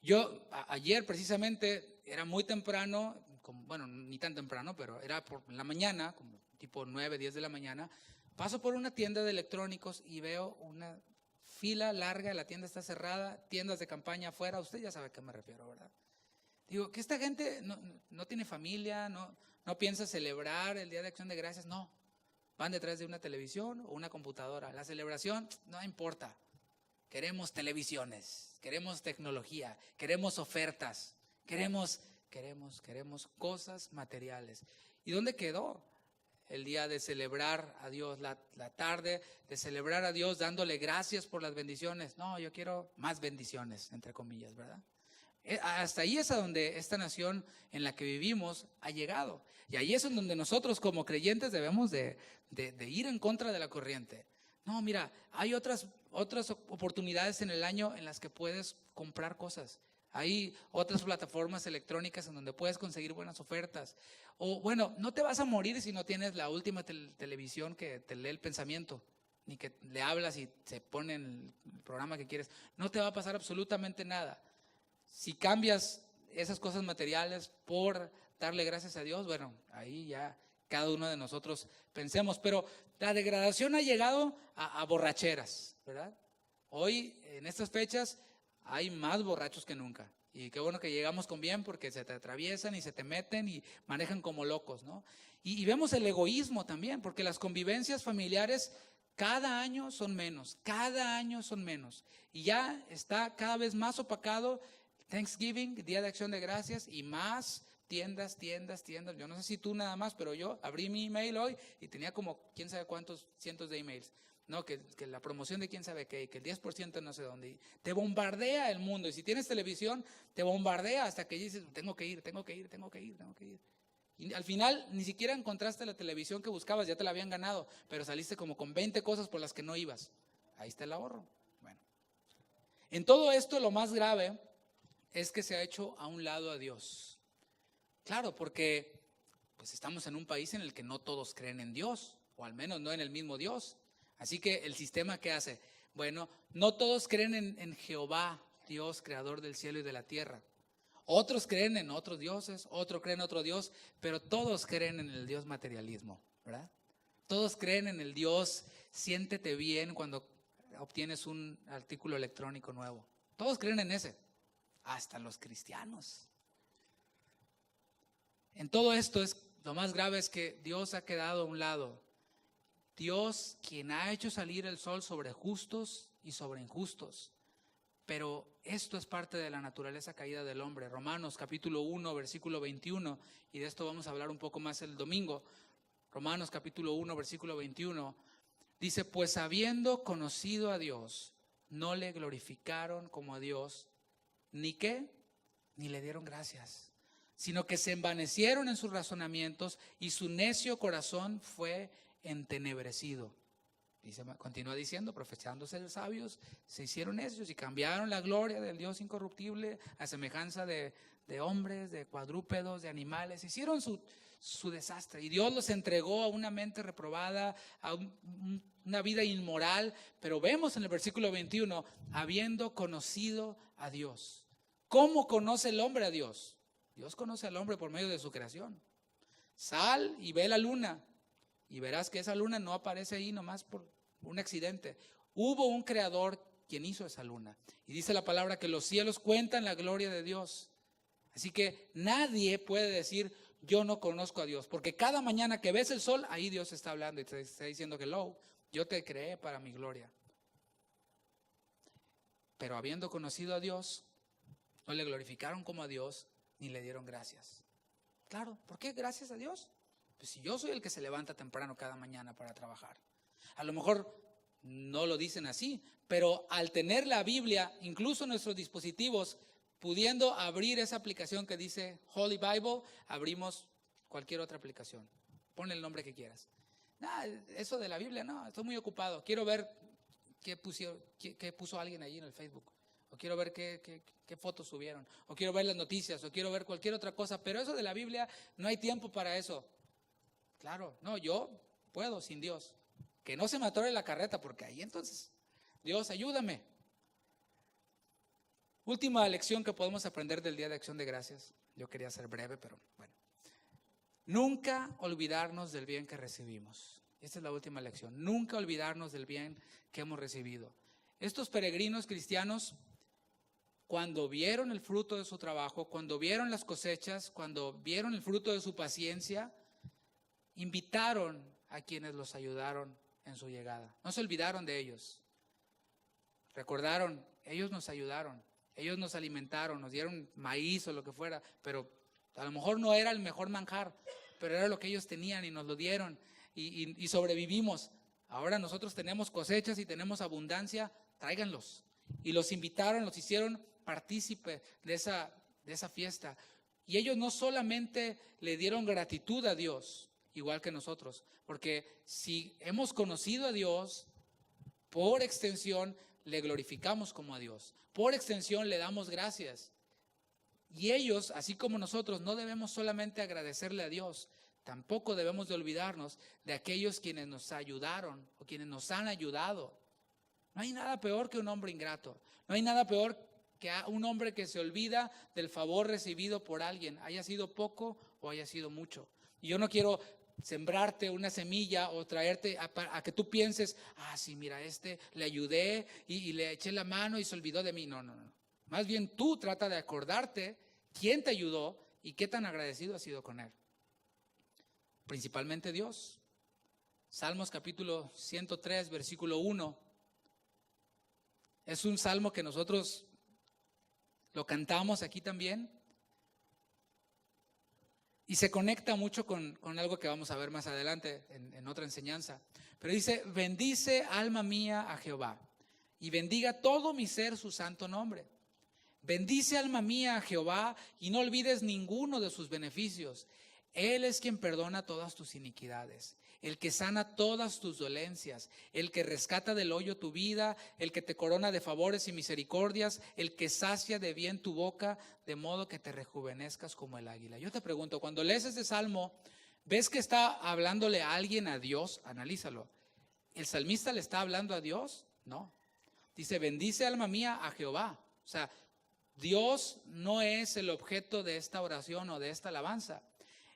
Yo ayer precisamente era muy temprano, bueno, ni tan temprano, pero era por la mañana, como tipo 9, 10 de la mañana, paso por una tienda de electrónicos y veo una fila larga, la tienda está cerrada, tiendas de campaña afuera, usted ya sabe a qué me refiero, ¿verdad? Digo, que esta gente no tiene familia, no piensa celebrar el Día de Acción de Gracias, no. Van detrás de una televisión o una computadora. La celebración no importa. Queremos televisiones, queremos tecnología, queremos ofertas, queremos cosas materiales. ¿Y dónde quedó el día de celebrar a Dios, la tarde de celebrar a Dios dándole gracias por las bendiciones? No, yo quiero más bendiciones, entre comillas, ¿verdad? Hasta ahí es a donde esta nación en la que vivimos ha llegado. Y ahí es en donde nosotros como creyentes debemos de ir en contra de la corriente. No, mira, hay otras oportunidades en el año en las que puedes comprar cosas. Hay otras plataformas electrónicas en donde puedes conseguir buenas ofertas. O bueno, no te vas a morir si no tienes la última televisión que te lee el pensamiento, ni que le hablas y se pone en el programa que quieres. No te va a pasar absolutamente nada. Si cambias esas cosas materiales por darle gracias a Dios, bueno, ahí ya cada uno de nosotros pensemos. Pero la degradación ha llegado a borracheras, ¿verdad? Hoy, en estas fechas, hay más borrachos que nunca. Y qué bueno que llegamos con bien, porque se te atraviesan y se te meten y manejan como locos, ¿no? Y vemos el egoísmo también, porque las convivencias familiares cada año son menos, cada año son menos. Y ya está cada vez más opacado Thanksgiving, Día de Acción de Gracias, y más tiendas. Yo no sé si tú nada más, pero yo abrí mi email hoy y tenía como quién sabe cuántos cientos de emails. No, que la promoción de quién sabe qué, que el 10% no sé dónde. Te bombardea el mundo. Y si tienes televisión, te bombardea hasta que dices, tengo que ir. Y al final ni siquiera encontraste la televisión que buscabas, ya te la habían ganado, pero saliste como con 20 cosas por las que no ibas. Ahí está el ahorro. Bueno, en todo esto lo más grave es que se ha hecho a un lado a Dios. Claro, porque pues estamos en un país en el que no todos creen en Dios, o al menos no en el mismo Dios. Así que el sistema, ¿qué hace? Bueno, no todos creen en Jehová, Dios, creador del cielo y de la tierra. Otros creen en otros dioses, otros creen en otro Dios, pero todos creen en el Dios materialismo, ¿verdad? Todos creen en el Dios, siéntete bien cuando obtienes un artículo electrónico nuevo. Todos creen en ese. Hasta los cristianos. En todo esto lo más grave es que Dios ha quedado a un lado. Dios, quien ha hecho salir el sol sobre justos y sobre injustos. Pero esto es parte de la naturaleza caída del hombre. Romanos capítulo 1, versículo 21, y de esto vamos a hablar un poco más el domingo. Romanos capítulo 1, versículo 21, dice, pues habiendo conocido a Dios, no le glorificaron como a Dios, ni le dieron gracias, sino que se envanecieron en sus razonamientos y su necio corazón fue entenebrecido. Continúa diciendo, profesándose de sabios, se hicieron necios y cambiaron la gloria del Dios incorruptible a semejanza de hombres, de cuadrúpedos, de animales. Hicieron su desastre y Dios los entregó a una mente reprobada, a una vida inmoral. Pero vemos en el versículo 21, habiendo conocido a Dios. ¿Cómo conoce el hombre a Dios? Dios conoce al hombre por medio de su creación. Sal y ve la luna y verás que esa luna no aparece ahí nomás por un accidente. Hubo un creador quien hizo esa luna. Y dice la palabra que los cielos cuentan la gloria de Dios. Así que nadie puede decir, yo no conozco a Dios. Porque cada mañana que ves el sol, ahí Dios está hablando y te está diciendo, hello, yo te creé para mi gloria. Pero habiendo conocido a Dios, no le glorificaron como a Dios, ni le dieron gracias. Claro, ¿por qué gracias a Dios? Pues si yo soy el que se levanta temprano cada mañana para trabajar. A lo mejor no lo dicen así, pero al tener la Biblia, incluso nuestros dispositivos, pudiendo abrir esa aplicación que dice Holy Bible, abrimos cualquier otra aplicación. Pon el nombre que quieras. Eso de la Biblia, no, estoy muy ocupado. Quiero ver qué puso alguien allí en el Facebook. O quiero ver qué fotos subieron. O quiero ver las noticias. O quiero ver cualquier otra cosa. Pero eso de la Biblia, no hay tiempo para eso. Claro, no, yo puedo sin Dios. Que no se me atore la carreta, porque ahí entonces, Dios, ayúdame. Última lección que podemos aprender del Día de Acción de Gracias. Yo quería ser breve, pero bueno. Nunca olvidarnos del bien que recibimos. Esta es la última lección. Nunca olvidarnos del bien que hemos recibido. Estos peregrinos cristianos, cuando vieron el fruto de su trabajo, cuando vieron las cosechas, cuando vieron el fruto de su paciencia, invitaron a quienes los ayudaron en su llegada. No se olvidaron de ellos. Recordaron, ellos nos ayudaron, ellos nos alimentaron, nos dieron maíz o lo que fuera, pero a lo mejor no era el mejor manjar, pero era lo que ellos tenían y nos lo dieron y sobrevivimos. Ahora nosotros tenemos cosechas y tenemos abundancia, tráiganlos. Y los invitaron, los hicieron partícipe de esa fiesta. Y ellos no solamente le dieron gratitud a Dios, igual que nosotros, porque si hemos conocido a Dios, por extensión le glorificamos como a Dios, por extensión le damos gracias. Y ellos, así como nosotros, no debemos solamente agradecerle a Dios, tampoco debemos de olvidarnos de aquellos quienes nos ayudaron o quienes nos han ayudado. No hay nada peor que un hombre ingrato, no hay nada peor que un hombre que se olvida del favor recibido por alguien, haya sido poco o haya sido mucho. Y yo no quiero sembrarte una semilla o traerte a que tú pienses, sí, mira, le ayudé y le eché la mano y se olvidó de mí. No. Más bien tú trata de acordarte quién te ayudó y qué tan agradecido has sido con él. Principalmente Dios. Salmos capítulo 103, versículo 1. Es un salmo que nosotros lo cantamos aquí también. Y se conecta mucho con algo que vamos a ver más adelante en otra enseñanza. Pero dice, bendice alma mía a Jehová y bendiga todo mi ser su santo nombre. Bendice alma mía a Jehová y no olvides ninguno de sus beneficios. Él es quien perdona todas tus iniquidades, el que sana todas tus dolencias, el que rescata del hoyo tu vida, el que te corona de favores y misericordias, el que sacia de bien tu boca, de modo que te rejuvenezcas como el águila. Yo te pregunto, cuando lees este salmo, ¿ves que está hablándole a alguien, a Dios? Analízalo. ¿El salmista le está hablando a Dios? No. Dice, bendice alma mía a Jehová. O sea, Dios no es el objeto de esta oración o de esta alabanza.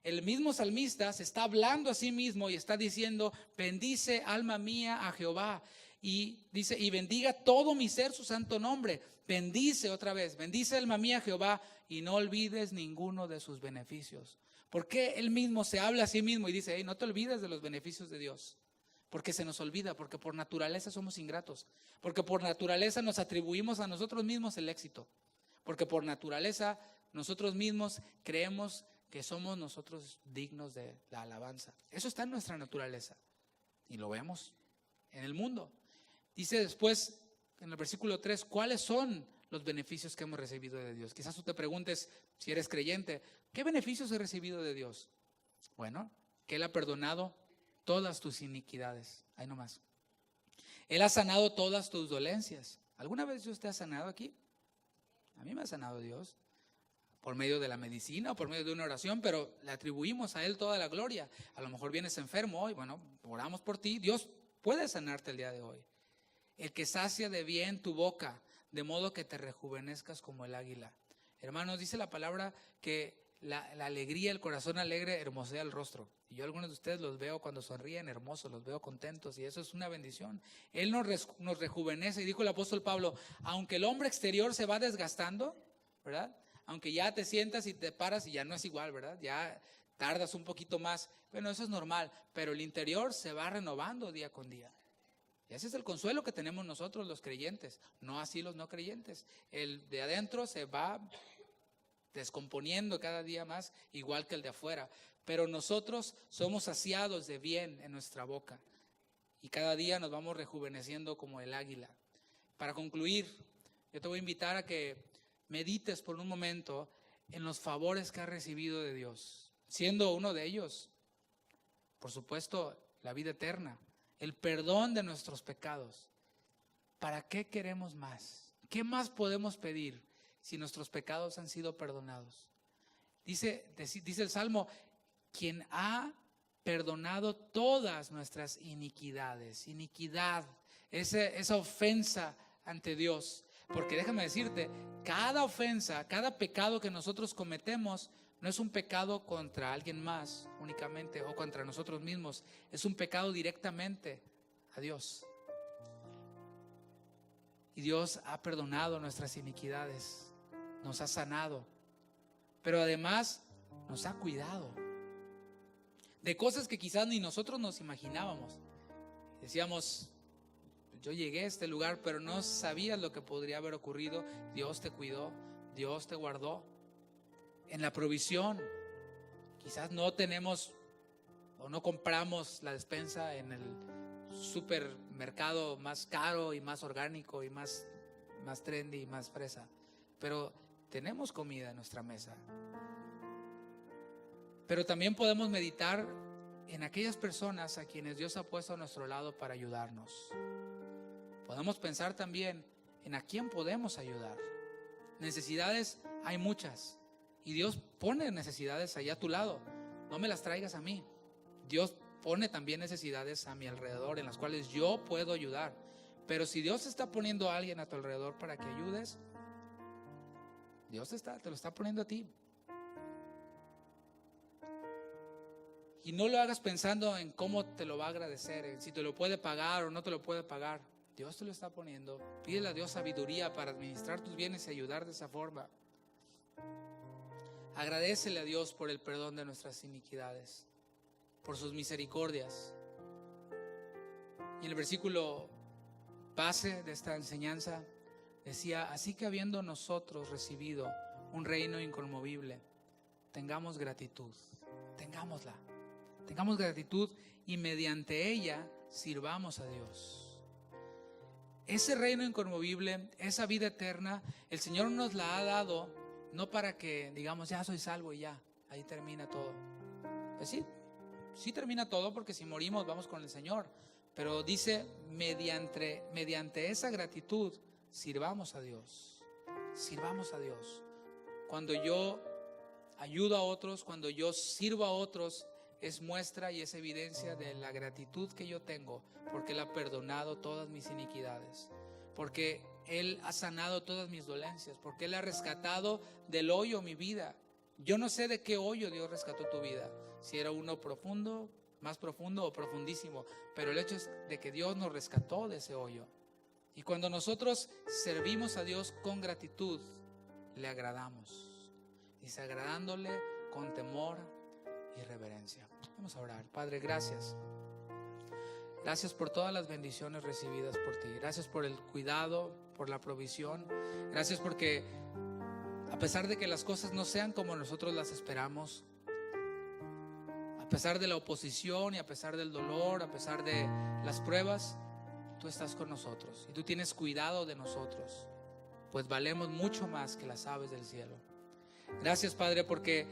El mismo salmista se está hablando a sí mismo y está diciendo, bendice alma mía a Jehová. Y dice, y bendiga todo mi ser su santo nombre. Bendice otra vez, bendice alma mía a Jehová y no olvides ninguno de sus beneficios. ¿Por qué él mismo se habla a sí mismo y dice, no te olvides de los beneficios de Dios? Porque se nos olvida, porque por naturaleza somos ingratos, porque por naturaleza nos atribuimos a nosotros mismos el éxito, porque por naturaleza nosotros mismos creemos que somos nosotros dignos de la alabanza. Eso está en nuestra naturaleza y lo vemos en el mundo. Dice después en el versículo 3, ¿cuáles son los beneficios que hemos recibido de Dios? Quizás tú te preguntes, si eres creyente, ¿qué beneficios he recibido de Dios? Bueno, que Él ha perdonado todas tus iniquidades. Ahí nomás. Él ha sanado todas tus dolencias. ¿Alguna vez Dios te ha sanado aquí? A mí me ha sanado Dios. Por medio de la medicina o por medio de una oración, pero le atribuimos a Él toda la gloria. A lo mejor vienes enfermo hoy, bueno, oramos por ti. Dios puede sanarte el día de hoy. El que sacia de bien tu boca, de modo que te rejuvenezcas como el águila. Hermanos, dice la palabra que la alegría, el corazón alegre hermosea el rostro. Y yo algunos de ustedes los veo cuando sonríen hermosos, los veo contentos, y eso es una bendición. Él nos rejuvenece, y dijo el apóstol Pablo, aunque el hombre exterior se va desgastando, ¿verdad? Aunque ya te sientas y te paras y ya no es igual, ¿verdad? Ya tardas un poquito más. Bueno, eso es normal, pero el interior se va renovando día con día. Y ese es el consuelo que tenemos nosotros los creyentes, no así los no creyentes. El de adentro se va descomponiendo cada día más, igual que el de afuera. Pero nosotros somos saciados de bien en nuestra boca. Y cada día nos vamos rejuveneciendo como el águila. Para concluir, yo te voy a invitar a que medites por un momento en los favores que has recibido de Dios. Siendo uno de ellos, por supuesto, la vida eterna, el perdón de nuestros pecados. ¿Para qué queremos más? ¿Qué más podemos pedir si nuestros pecados han sido perdonados? Dice el Salmo, quien ha perdonado todas nuestras iniquidades. Iniquidad, esa ofensa ante Dios. Porque déjame decirte, cada ofensa, cada pecado que nosotros cometemos no es un pecado contra alguien más únicamente o contra nosotros mismos, es un pecado directamente a Dios. Y Dios ha perdonado nuestras iniquidades, nos ha sanado, pero además nos ha cuidado de cosas que quizás ni nosotros nos imaginábamos. Decíamos, yo llegué a este lugar, pero no sabías lo que podría haber ocurrido. Dios te cuidó, Dios te guardó. En la provisión, quizás no tenemos o no compramos la despensa en el supermercado más caro y más orgánico y más trendy y más fresa, pero tenemos comida en nuestra mesa. Pero también podemos meditar en aquellas personas a quienes Dios ha puesto a nuestro lado para ayudarnos. Podemos pensar también en a quién podemos ayudar. Necesidades hay muchas. Y Dios pone necesidades allá a tu lado. No me las traigas a mí. Dios pone también necesidades a mi alrededor en las cuales yo puedo ayudar. Pero si Dios está poniendo a alguien a tu alrededor para que ayudes, Dios te lo está poniendo a ti. Y no lo hagas pensando en cómo te lo va a agradecer, en si te lo puede pagar o no te lo puede pagar. Dios te lo está poniendo. Pídele a Dios sabiduría para administrar tus bienes y ayudar de esa forma. Agradécele a Dios por el perdón de nuestras iniquidades, por sus misericordias. Y en el versículo base de esta enseñanza decía, así que habiendo nosotros recibido un reino inconmovible, tengamos gratitud, tengamos gratitud y mediante ella sirvamos a Dios. Ese reino inconmovible, esa vida eterna, el Señor nos la ha dado no para que digamos ya soy salvo y ya, ahí termina todo. Pues sí termina todo, porque si morimos vamos con el Señor. Pero dice, mediante esa gratitud sirvamos a Dios. Sirvamos a Dios. Cuando yo ayudo a otros, cuando yo sirvo a otros, es muestra y es evidencia de la gratitud que yo tengo, porque Él ha perdonado todas mis iniquidades, porque Él ha sanado todas mis dolencias, porque Él ha rescatado del hoyo mi vida. Yo no sé de qué hoyo Dios rescató tu vida, si era uno profundo, más profundo o profundísimo, pero el hecho es de que Dios nos rescató de ese hoyo. Y cuando nosotros servimos a Dios con gratitud, le agradamos. Dice, agradándole con temor y reverencia. Vamos a orar. Padre, gracias. Gracias por todas las bendiciones recibidas por ti. Gracias por el cuidado, por la provisión. Gracias porque a pesar de que las cosas no sean como nosotros las esperamos, a pesar de la oposición y a pesar del dolor, a pesar de las pruebas, tú estás con nosotros y tú tienes cuidado de nosotros, pues valemos mucho más que las aves del cielo. Gracias, Padre, porque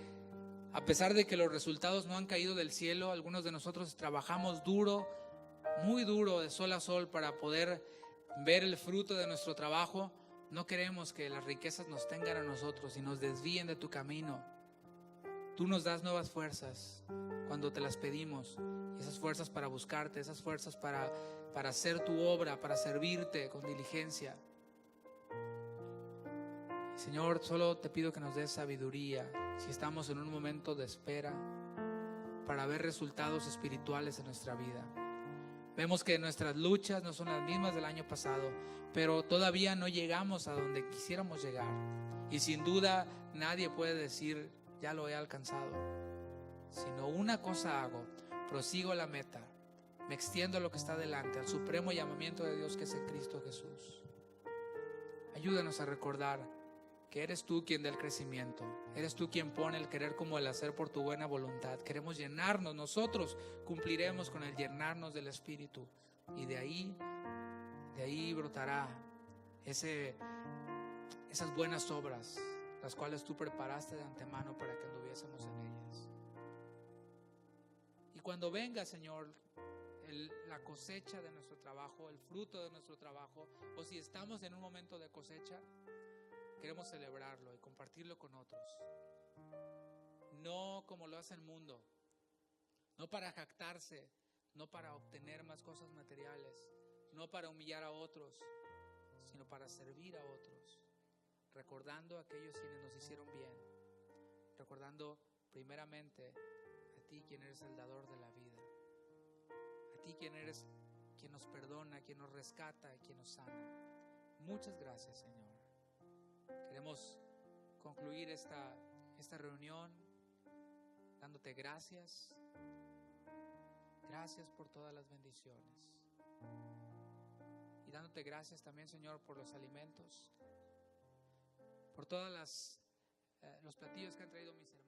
a pesar de que los resultados no han caído del cielo, algunos de nosotros trabajamos duro, muy duro de sol a sol para poder ver el fruto de nuestro trabajo, no queremos que las riquezas nos tengan a nosotros y nos desvíen de tu camino. Tú nos das nuevas fuerzas cuando te las pedimos, esas fuerzas para buscarte, esas fuerzas para hacer tu obra, para servirte con diligencia. Señor, solo te pido que nos des sabiduría si estamos en un momento de espera para ver resultados espirituales en nuestra vida. Vemos que nuestras luchas no son las mismas del año pasado, pero todavía no llegamos a donde quisiéramos llegar. Y sin duda nadie puede decir, ya lo he alcanzado. Sino una cosa hago, prosigo la meta, me extiendo a lo que está delante, al supremo llamamiento de Dios que es en Cristo Jesús. Ayúdanos a recordar que eres tú quien da el crecimiento, eres tú quien pone el querer como el hacer por tu buena voluntad. Queremos llenarnos, nosotros cumpliremos con el llenarnos del Espíritu, y de ahí brotará esas buenas obras, las cuales tú preparaste de antemano para que anduviésemos en ellas. Y cuando venga, Señor, la cosecha de nuestro trabajo, el fruto de nuestro trabajo, o si estamos en un momento de cosecha, queremos celebrarlo y compartirlo con otros. No como lo hace el mundo, no para jactarse, no para obtener más cosas materiales, no para humillar a otros, sino para servir a otros, recordando a aquellos quienes nos hicieron bien, recordando primeramente a ti quien eres el dador de la vida, a ti quien eres quien nos perdona, quien nos rescata y quien nos sana. Muchas gracias, Señor. Queremos concluir esta reunión dándote gracias. Gracias por todas las bendiciones. Y dándote gracias también, Señor, por los alimentos, por todas los platillos que han traído mis hermanos.